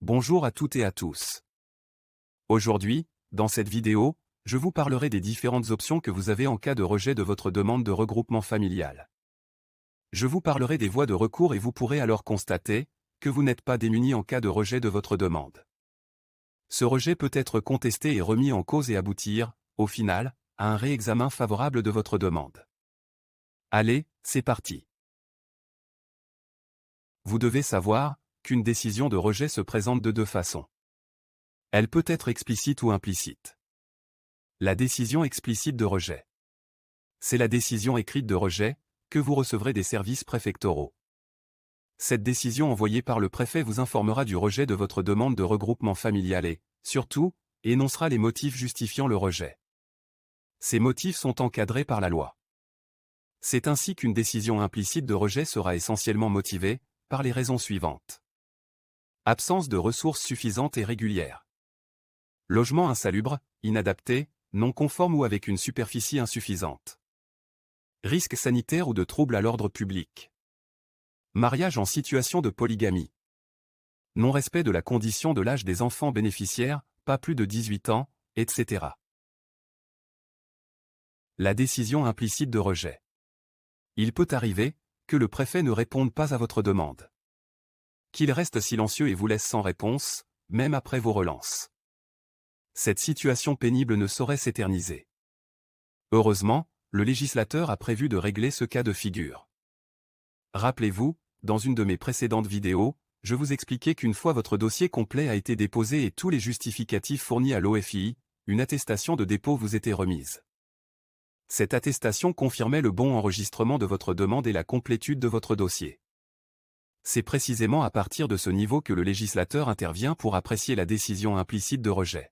Bonjour à toutes et à tous. Aujourd'hui, dans cette vidéo, je vous parlerai des différentes options que vous avez en cas de rejet de votre demande de regroupement familial. Je vous parlerai des voies de recours et vous pourrez alors constater que vous n'êtes pas démuni en cas de rejet de votre demande. Ce rejet peut être contesté et remis en cause et aboutir, au final, à un réexamen favorable de votre demande. Allez, c'est parti. Vous devez savoir qu'une décision de rejet se présente de deux façons. Elle peut être explicite ou implicite. La décision explicite de rejet. C'est la décision écrite de rejet que vous recevrez des services préfectoraux. Cette décision envoyée par le préfet vous informera du rejet de votre demande de regroupement familial et, surtout, énoncera les motifs justifiant le rejet. Ces motifs sont encadrés par la loi. C'est ainsi qu'une décision implicite de rejet sera essentiellement motivée par les raisons suivantes. Absence de ressources suffisantes et régulières. Logement insalubre, inadapté, non conforme ou avec une superficie insuffisante. Risque sanitaire ou de troubles à l'ordre public. Mariage en situation de polygamie. Non-respect de la condition de l'âge des enfants bénéficiaires, pas plus de 18 ans, etc. La décision implicite de rejet. Il peut arriver que le préfet ne réponde pas à votre demande. Qu'il reste silencieux et vous laisse sans réponse, même après vos relances. Cette situation pénible ne saurait s'éterniser. Heureusement, le législateur a prévu de régler ce cas de figure. Rappelez-vous, dans une de mes précédentes vidéos, je vous expliquais qu'une fois votre dossier complet a été déposé et tous les justificatifs fournis à l'OFII, une attestation de dépôt vous était remise. Cette attestation confirmait le bon enregistrement de votre demande et la complétude de votre dossier. C'est précisément à partir de ce niveau que le législateur intervient pour apprécier la décision implicite de rejet.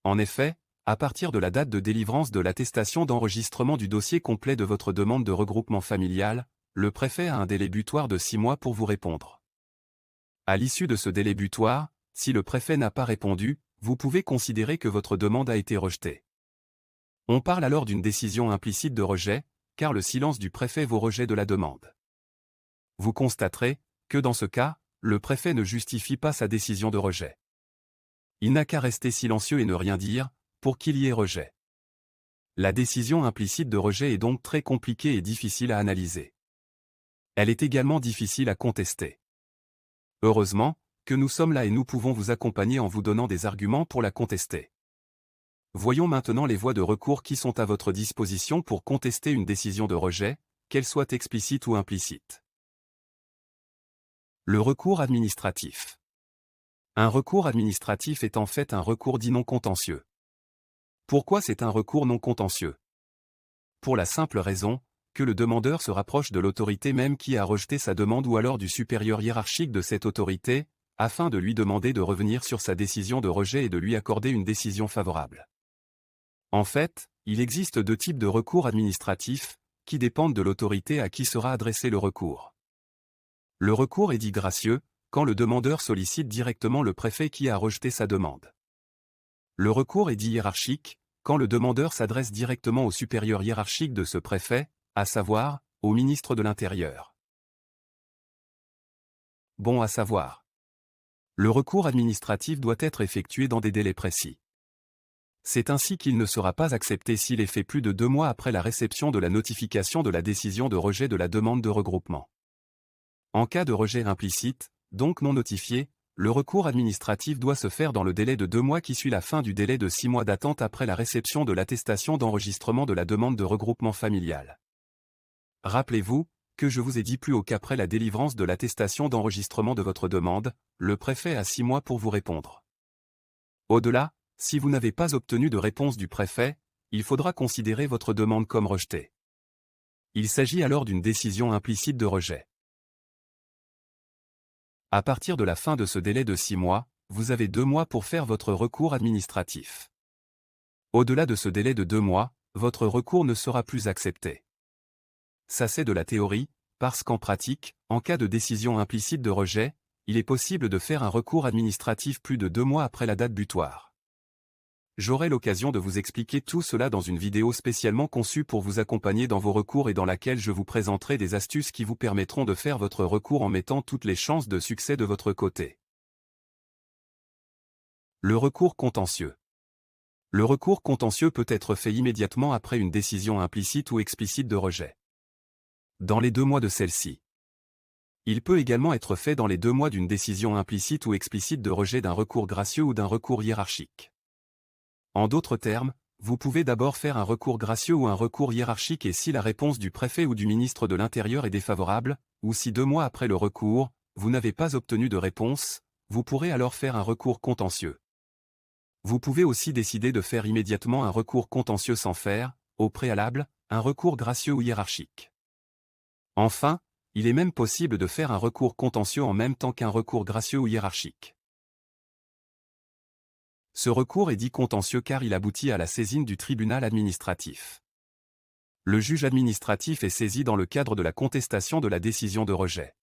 En effet, à partir de la date de délivrance de l'attestation d'enregistrement du dossier complet de votre demande de regroupement familial, le préfet a un délai butoir de 6 mois pour vous répondre. À l'issue de ce délai butoir, si le préfet n'a pas répondu, vous pouvez considérer que votre demande a été rejetée. On parle alors d'une décision implicite de rejet, car le silence du préfet vaut rejet de la demande. Vous constaterez que dans ce cas, le préfet ne justifie pas sa décision de rejet. Il n'a qu'à rester silencieux et ne rien dire, pour qu'il y ait rejet. La décision implicite de rejet est donc très compliquée et difficile à analyser. Elle est également difficile à contester. Heureusement, que nous sommes là et nous pouvons vous accompagner en vous donnant des arguments pour la contester. Voyons maintenant les voies de recours qui sont à votre disposition pour contester une décision de rejet, qu'elle soit explicite ou implicite. Le recours administratif. Un recours administratif est en fait un recours dit non contentieux. Pourquoi c'est un recours non contentieux? Pour la simple raison que le demandeur se rapproche de l'autorité même qui a rejeté sa demande ou alors du supérieur hiérarchique de cette autorité, afin de lui demander de revenir sur sa décision de rejet et de lui accorder une décision favorable. En fait, il existe deux types de recours administratifs, qui dépendent de l'autorité à qui sera adressé le recours. Le recours est dit gracieux, quand le demandeur sollicite directement le préfet qui a rejeté sa demande. Le recours est dit hiérarchique, quand le demandeur s'adresse directement au supérieur hiérarchique de ce préfet, à savoir, au ministre de l'Intérieur. Bon à savoir. Le recours administratif doit être effectué dans des délais précis. C'est ainsi qu'il ne sera pas accepté s'il est fait plus de 2 mois après la réception de la notification de la décision de rejet de la demande de regroupement. En cas de rejet implicite, donc non notifié, le recours administratif doit se faire dans le délai de 2 mois qui suit la fin du délai de 6 mois d'attente après la réception de l'attestation d'enregistrement de la demande de regroupement familial. Rappelez-vous que je vous ai dit plus haut qu'après la délivrance de l'attestation d'enregistrement de votre demande, le préfet a 6 mois pour vous répondre. Au-delà, si vous n'avez pas obtenu de réponse du préfet, il faudra considérer votre demande comme rejetée. Il s'agit alors d'une décision implicite de rejet. À partir de la fin de ce délai de 6 mois, vous avez 2 mois pour faire votre recours administratif. Au-delà de ce délai de 2 mois, votre recours ne sera plus accepté. Ça c'est de la théorie, parce qu'en pratique, en cas de décision implicite de rejet, il est possible de faire un recours administratif plus de 2 mois après la date butoir. J'aurai l'occasion de vous expliquer tout cela dans une vidéo spécialement conçue pour vous accompagner dans vos recours et dans laquelle je vous présenterai des astuces qui vous permettront de faire votre recours en mettant toutes les chances de succès de votre côté. Le recours contentieux. Le recours contentieux peut être fait immédiatement après une décision implicite ou explicite de rejet. Dans les 2 mois de celle-ci. Il peut également être fait dans les 2 mois d'une décision implicite ou explicite de rejet d'un recours gracieux ou d'un recours hiérarchique. En d'autres termes, vous pouvez d'abord faire un recours gracieux ou un recours hiérarchique et si la réponse du préfet ou du ministre de l'Intérieur est défavorable, ou si 2 mois après le recours, vous n'avez pas obtenu de réponse, vous pourrez alors faire un recours contentieux. Vous pouvez aussi décider de faire immédiatement un recours contentieux sans faire, au préalable, un recours gracieux ou hiérarchique. Enfin, il est même possible de faire un recours contentieux en même temps qu'un recours gracieux ou hiérarchique. Ce recours est dit contentieux car il aboutit à la saisine du tribunal administratif. Le juge administratif est saisi dans le cadre de la contestation de la décision de rejet.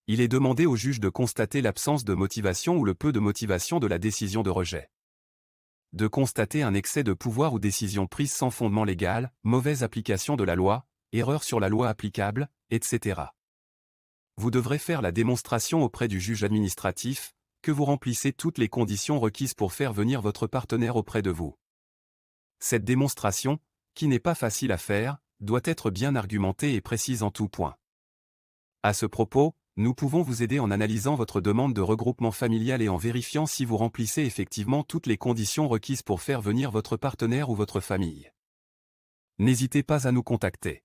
Il est demandé au juge de constater l'absence de motivation ou le peu de motivation de la décision de rejet. De constater un excès de pouvoir ou décision prise sans fondement légal, mauvaise application de la loi, erreur sur la loi applicable, etc. Vous devrez faire la démonstration auprès du juge administratif, que vous remplissez toutes les conditions requises pour faire venir votre partenaire auprès de vous. Cette démonstration, qui n'est pas facile à faire, doit être bien argumentée et précise en tout point. À ce propos, nous pouvons vous aider en analysant votre demande de regroupement familial et en vérifiant si vous remplissez effectivement toutes les conditions requises pour faire venir votre partenaire ou votre famille. N'hésitez pas à nous contacter.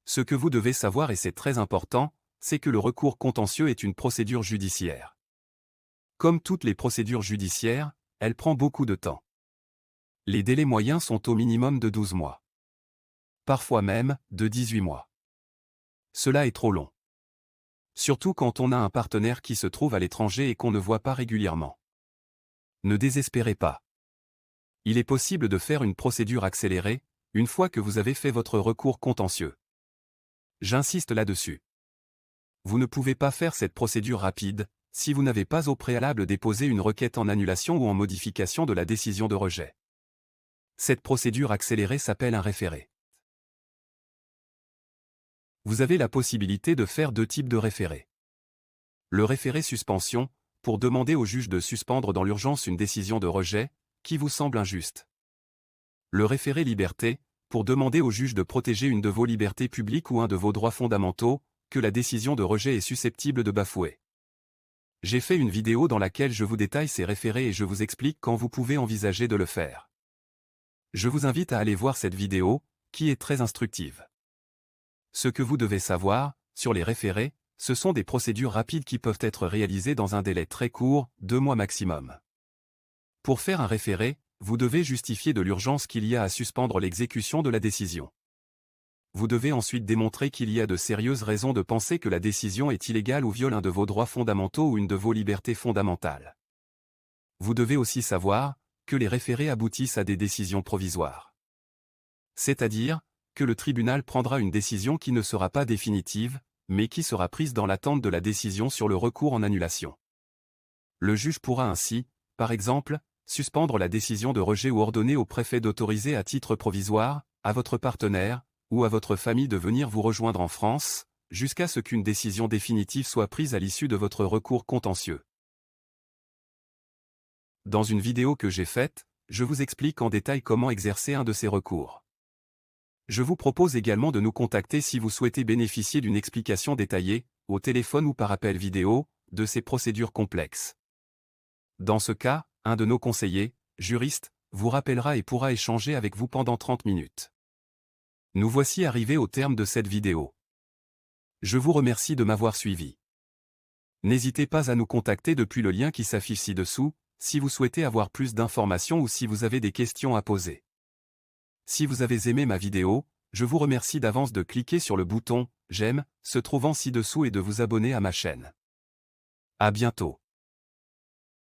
Ce que vous devez savoir et c'est très important, c'est que le recours contentieux est une procédure judiciaire. Comme toutes les procédures judiciaires, elle prend beaucoup de temps. Les délais moyens sont au minimum de 12 mois. Parfois même, de 18 mois. Cela est trop long. Surtout quand on a un partenaire qui se trouve à l'étranger et qu'on ne voit pas régulièrement. Ne désespérez pas. Il est possible de faire une procédure accélérée, une fois que vous avez fait votre recours contentieux. J'insiste là-dessus. Vous ne pouvez pas faire cette procédure rapide, si vous n'avez pas au préalable déposé une requête en annulation ou en modification de la décision de rejet. Cette procédure accélérée s'appelle un référé. Vous avez la possibilité de faire 2 types de référés. Le référé suspension, pour demander au juge de suspendre dans l'urgence une décision de rejet, qui vous semble injuste. Le référé liberté, pour demander au juge de protéger une de vos libertés publiques ou un de vos droits fondamentaux, que la décision de rejet est susceptible de bafouer. J'ai fait une vidéo dans laquelle je vous détaille ces référés et je vous explique quand vous pouvez envisager de le faire. Je vous invite à aller voir cette vidéo, qui est très instructive. Ce que vous devez savoir, sur les référés, ce sont des procédures rapides qui peuvent être réalisées dans un délai très court, 2 mois maximum. Pour faire un référé, vous devez justifier de l'urgence qu'il y a à suspendre l'exécution de la décision. Vous devez ensuite démontrer qu'il y a de sérieuses raisons de penser que la décision est illégale ou viole un de vos droits fondamentaux ou une de vos libertés fondamentales. Vous devez aussi savoir que les référés aboutissent à des décisions provisoires. C'est-à-dire que le tribunal prendra une décision qui ne sera pas définitive, mais qui sera prise dans l'attente de la décision sur le recours en annulation. Le juge pourra ainsi, par exemple, suspendre la décision de rejet ou ordonner au préfet d'autoriser à titre provisoire, à votre partenaire, ou à votre famille de venir vous rejoindre en France, jusqu'à ce qu'une décision définitive soit prise à l'issue de votre recours contentieux. Dans une vidéo que j'ai faite, je vous explique en détail comment exercer un de ces recours. Je vous propose également de nous contacter si vous souhaitez bénéficier d'une explication détaillée, au téléphone ou par appel vidéo, de ces procédures complexes. Dans ce cas, un de nos conseillers, juristes, vous rappellera et pourra échanger avec vous pendant 30 minutes. Nous voici arrivés au terme de cette vidéo. Je vous remercie de m'avoir suivi. N'hésitez pas à nous contacter depuis le lien qui s'affiche ci-dessous, si vous souhaitez avoir plus d'informations ou si vous avez des questions à poser. Si vous avez aimé ma vidéo, je vous remercie d'avance de cliquer sur le bouton « J'aime » se trouvant ci-dessous et de vous abonner à ma chaîne. À bientôt.